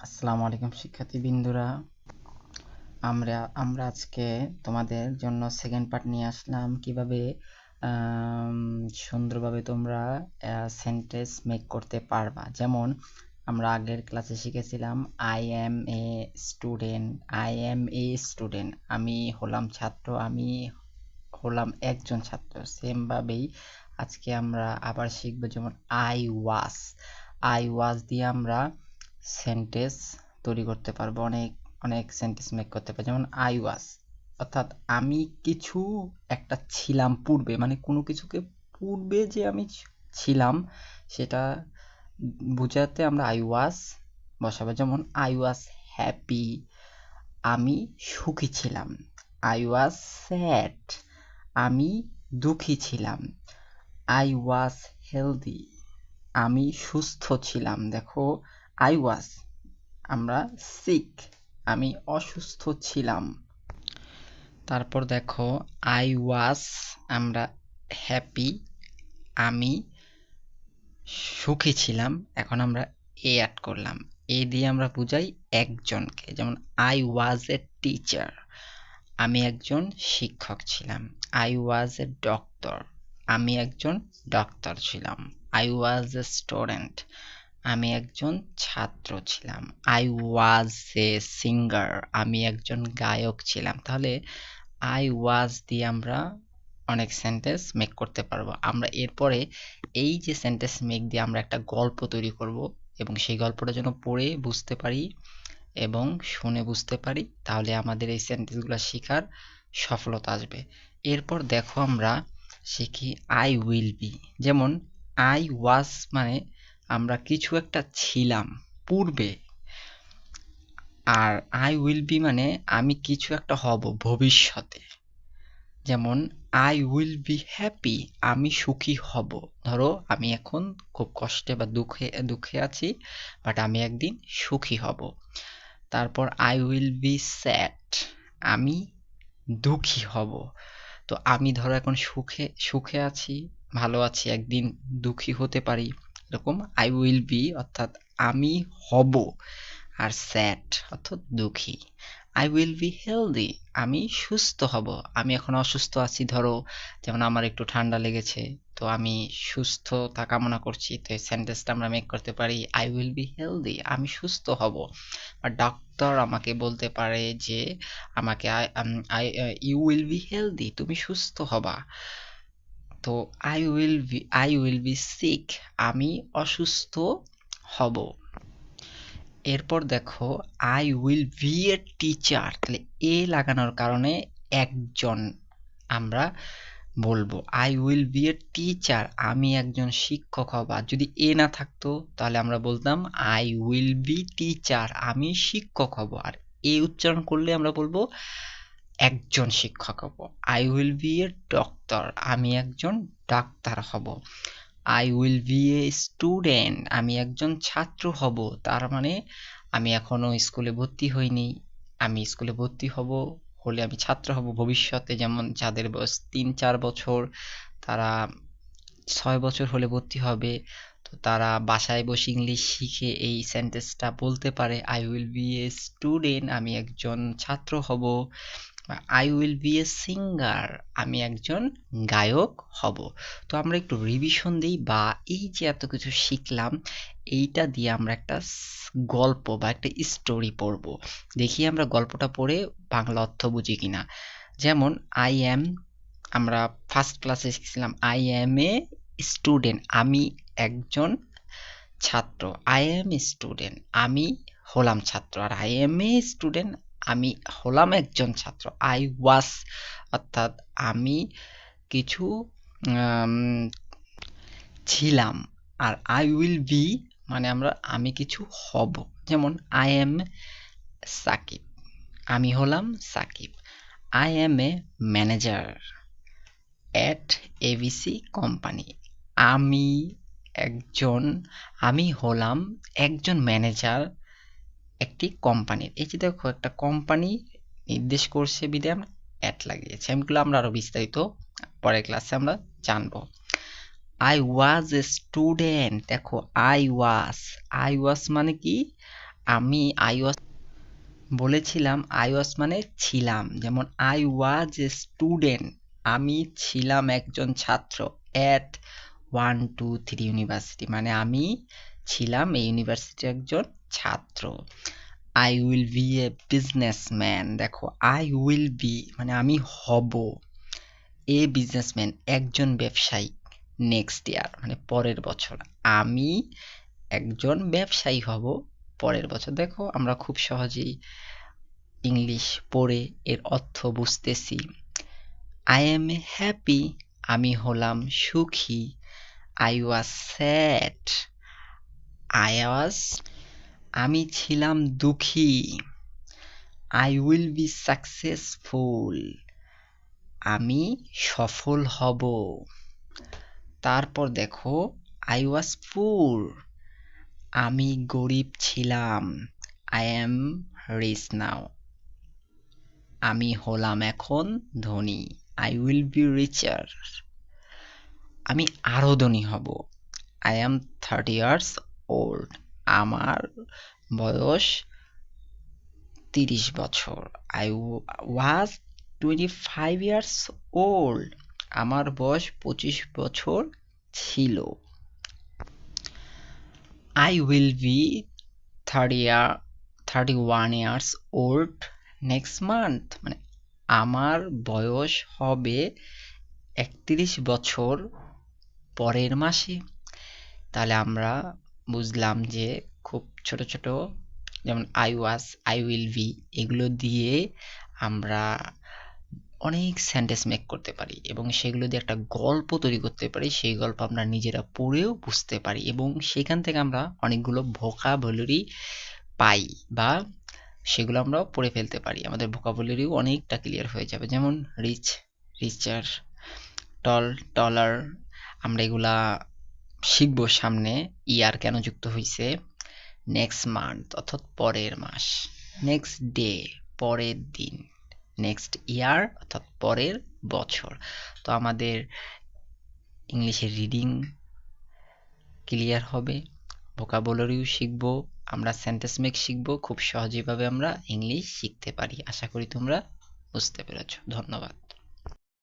আসসালামু আলাইকুম শিক্ষার্থীবৃন্দরা, আমরা আমরা আজকে তোমাদের জন্য সেকেন্ড পার্ট নিয়ে আসলাম কিভাবে সুন্দরভাবে তোমরা সেন্টেন্স মেক করতে পারবা। যেমন আমরা আগের ক্লাসে শিখেছিলাম I am a student, I am a student, আমি হলাম ছাত্র, আমি হলাম একজন ছাত্র। সেম ভাবেই আজকে আমরা আবার শিখবো, যেমন আই ওয়াজ দিয়ে আমরা সেন্টেন্স তৈরি করতে পারবো, অনেক অনেক সেন্টেন্স মেক করতে পারবো। যেমন আই ওয়াজ অর্থাৎ আমি কিছু একটা ছিলাম পূর্বে, মানে কোনো কিছুকে পূর্বে যে আমি ছিলাম সেটা বুঝাতে আমরা আই ওয়াজ বসাবো। যেমন আই ওয়াজ হ্যাপি, আমি সুখী ছিলাম। আই ওয়াজ স্যাড, আমি দুঃখী ছিলাম। আই ওয়াজ হেলদি, আমি সুস্থ ছিলাম। দেখো, আই ওয়াজ আমরা সিক, আমি অসুস্থ ছিলাম। তারপর দেখো, আই ওয়াজ আমরা হ্যাপি, আমি সুখী ছিলাম। এখন আমরা এ অ্যাড করলাম, এ দিয়ে আমরা বুঝাই একজনকে। যেমন আই ওয়াজ এ টিচার, আমি একজন শিক্ষক ছিলাম। আই ওয়াজ এ ডক্টর, আমি একজন ডাক্তার ছিলাম। আই ওয়াজ এ স্টুডেন্ট, আমি একজন ছাত্র ছিলাম। আই ওয়াজ এ সিঙ্গার, আমি একজন গায়ক ছিলাম। তাহলে আই ওয়াজ দিয়ে আমরা অনেক সেন্টেন্স মেক করতে পারবো। আমরা এরপরে এই যে সেন্টেন্স মেক দিয়ে আমরা একটা গল্প তৈরি করব, এবং সেই গল্পটা যেন পড়ে বুঝতে পারি এবং শুনে বুঝতে পারি, তাহলে আমাদের এই সেন্টেন্সগুলো শেখার সফলতা আসবে। এরপর দেখো আমরা শিখি আই উইল বি। যেমন আই ওয়াজ মানে আমরা কিছু একটা ছিলাম পূর্বে, আর আই উইল বি মানে আমি কিছু একটা হব ভবিষ্যতে। যেমন আই উইল বি হ্যাপি, আমি সুখী হব। ধরো আমি এখন খুব কষ্টে বা দুঃখে দুঃখে আছি, বাট আমি একদিন সুখী হব। তারপর আই উইল বি স্যাড, আমি দুঃখী হব। তো আমি ধরো এখন সুখে সুখে আছি, ভালো আছি, একদিন দুঃখী হতে পারি। এরকম আই উইল বি অর্থাৎ আমি হব, আর স্যাড অর্থাৎ দুঃখী। আই উইল বি হেলদি, আমি সুস্থ হব। আমি এখন অসুস্থ আছি, ধরো যেমন আমার একটু ঠান্ডা লেগেছে, তো আমি সুস্থতা কামনা করছি। তো এই সেন্টেন্সটা আমরা মেক করতে পারি আই উইল বি হেলদি, আমি সুস্থ হব। আর ডাক্তার আমাকে বলতে পারে যে আমাকে ইউ উইল বি হেলদি, তুমি সুস্থ হবা। তো আই উইল বি সিক, আমি অসুস্থ হব। এরপর দেখো I will B a teacher, তাহলে এ লাগানোর কারণে একজন আমরা বলবো I will B a teacher, আমি একজন শিক্ষক হব। আর যদি এ না থাকতো তাহলে আমরা বলতাম আই উইল বি টিচার, আমি শিক্ষক হব। আর এ উচ্চারণ করলে আমরা বলবো একজন শিক্ষক হব। I will B a doctor, আমি একজন ডাক্তার হব। I will B a student, আমি একজন ছাত্র হব। তার মানে আমি এখনো স্কুলে ভর্তি হইনি, আমি স্কুলে ভর্তি হব, হলে আমি ছাত্র হব ভবিষ্যতে। যেমন যাদের বয়স ৩-৪ বছর, তারা ৬ বছর হলে ভর্তি হবে, তো তারা বাসায় বসে ইংলিশ শিখে এই সেন্টেন্সটা বলতে পারে I will B a student, আমি একজন ছাত্র হব। I will B a singer, আমি একজন গায়ক হব। তো আমরা একটু রিভিশন দিই, বা এই যে এত কিছু শিখলাম এইটা দিয়ে আমরা একটা গল্প বা একটা স্টোরি পড়ব। দেখি আমরা গল্পটা পড়ে বাংলা অর্থ বুঝি কিনা। যেমন আই এম, আমরা ফার্স্ট ক্লাসে শিখছিলাম আই এম এ স্টুডেন্ট, আমি একজন ছাত্র। আই এম এ স্টুডেন্ট, আমি হলাম ছাত্র। আর আই এম এ স্টুডেন্ট, আমি হলাম একজন ছাত্র। আই ওয়াজ অর্থাৎ আমি কিছু আম, ছিলাম। আর আই উইল বি মানে আমি কিছু হব। যেমন আই এম সাকিব, আমি হলাম Sakib. I am a manager at ABC company, আমি একজন আমি হলাম একজন ম্যানেজার একটি কোম্পানির। এই যে দেখো একটা কোম্পানি নির্দেশ করছে বিধায় আমরা অ্যাট লাগিয়েছি। এগুলো আমরা আরো বিস্তারিত পরের ক্লাসে আমরা জানবো। আই ওয়াজ এ স্টুডেন্ট, দেখো আই ওয়াজ মানে কি, আমি আই ওয়াজ বলেছিলাম আই ওয়াজ মানে ছিলাম, যেমন আই ওয়াজ এ স্টুডেন্ট, আমি ছিলাম একজন ছাত্র। এট 1 2 3 ইউনিভার্সিটি মানে আমি ছিলাম এই ইউনিভার্সিটির একজন ছাত্র। I will B a businessman, দেখো আই উইল বি মানে আমি হব, এ বিজনেসম্যান একজন ব্যবসায়ী, নেক্সট ইয়ার মানে পরের বছর আমি একজন ব্যবসায়ী হব পরের বছর। দেখো আমরা খুব সহজেই ইংলিশ পড়ে এর অর্থ বুঝতেছি। আই এম হ্যাপি, আমি হলাম সুখী। I was sad, I was আমি ছিলাম দুঃখী। আই উইল বি সাকসেসফুল, আমি সফল হব। তারপর দেখো আই ওয়াজ পুর, আমি গরিব ছিলাম। আই এম রিচ নাও, আমি হলাম এখন ধনী। আই উইল বি রিচার, আমি আরো ধনী হব। আই এম 30 ইয়ার্স ওল্ড, আমার বয়স 30 বছর। আই ওয়াজ 25 ইয়ার্স ওল্ড, আমার বয়স 25 বছর ছিল। I will be 31 years old next month, মানে আমার বয়স হবে 31 বছর পরের মাসে। তাহলে আমরা বুঝলাম যে খুব ছোট ছোট, যেমন I was, I will be, এগুলো দিয়ে আমরা অনেক সেন্টেন্স মেক করতে পারি এবং সেগুলো দিয়ে একটা গল্প তৈরি করতে পারি। সেই গল্প আমরা নিজেরা পড়েও বুঝতে পারি এবং সেখান থেকে আমরা অনেকগুলো ভোকাবুলারি পাই বা সেগুলো আমরা পড়ে ফেলতে পারি। আমাদের ভোকাবুলারিও অনেকটা ক্লিয়ার হয়ে যাবে। যেমন রিচ, রিচার, টল, টলার, আমরা এগুলা শিখবো সামনে। ইয়ার কেন যুক্ত হয়েছে, নেক্সট মান্থ অর্থাৎ পরের মাস, নেক্সট ডে পরের দিন, নেক্সট ইয়ার অর্থাৎ পরের বছর। তো আমাদের ইংলিশের রিডিং ক্লিয়ার হবে, ভোকাবুলারিও শিখবো, আমরা সেন্টেন্স মেক শিখবো, খুব সহজেভাবে আমরা ইংলিশ শিখতে পারি। আশা করি তোমরা বুঝতে পেরেছো। ধন্যবাদ।